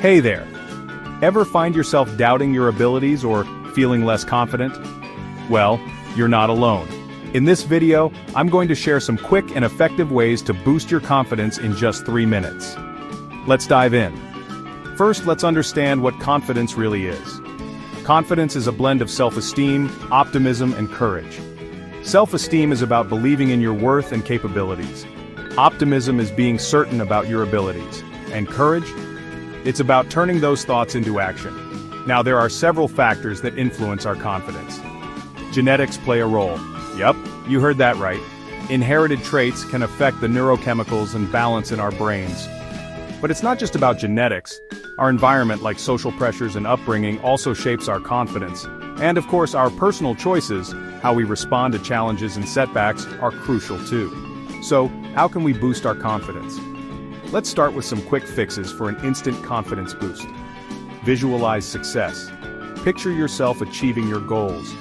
Hey there! Ever find yourself doubting your abilities or feeling less confident? Well, you're not alone. In this video, I'm going to share some quick and effective ways to boost your confidence in just 3 minutes. Let's dive in. First, let's understand what confidence really is. Confidence is a blend of self-esteem, optimism, and courage. Self-esteem is about believing in your worth and capabilities. Optimism is being certain about your abilities. And courage? It's about turning those thoughts into action. Now, there are several factors that influence our confidence. Genetics play a role. Yup, you heard that right. Inherited traits can affect the neurochemicals and balance in our brains. But it's not just about genetics. Our environment, like social pressures and upbringing, also shapes our confidence. And of course, our personal choices, how we respond to challenges and setbacks, are crucial too. So, how can we boost our confidence? Let's start with some quick fixes for an instant confidence boost. Visualize success. Picture yourself achieving your goals.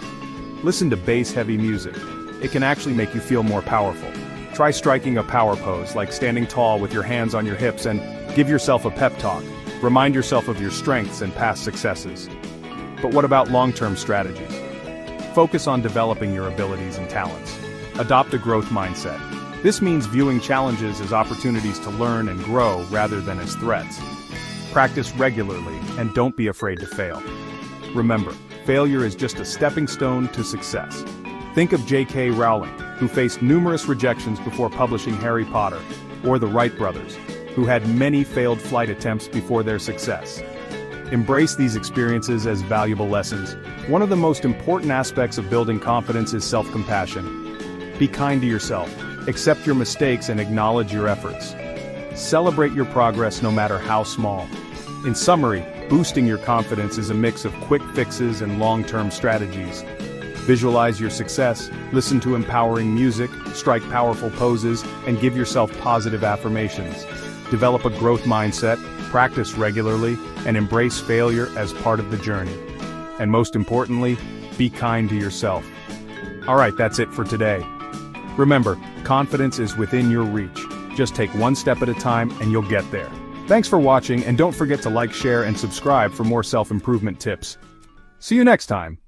Listen to bass-heavy music. It can actually make you feel more powerful. Try striking a power pose, like standing tall with your hands on your hips, and give yourself a pep talk. Remind yourself of your strengths and past successes. But what about long-term strategies? Focus on developing your abilities and talents. Adopt a growth mindset. This means viewing challenges as opportunities to learn and grow rather than as threats. Practice regularly and don't be afraid to fail. Remember, failure is just a stepping stone to success. Think of J.K. Rowling, who faced numerous rejections before publishing Harry Potter, or the Wright brothers, who had many failed flight attempts before their success. Embrace these experiences as valuable lessons. One of the most important aspects of building confidence is self-compassion. Be kind to yourself. Accept your mistakes and acknowledge your efforts. Celebrate your progress no matter how small. In summary, boosting your confidence is a mix of quick fixes and long-term strategies. Visualize your success, listen to empowering music, strike powerful poses, and give yourself positive affirmations. Develop a growth mindset, practice regularly, and embrace failure as part of the journey. And most importantly, be kind to yourself. Alright, that's it for today. Remember, confidence is within your reach. Just take one step at a time and you'll get there. Thanks for watching, and don't forget to like, share, and subscribe for more self-improvement tips. See you next time.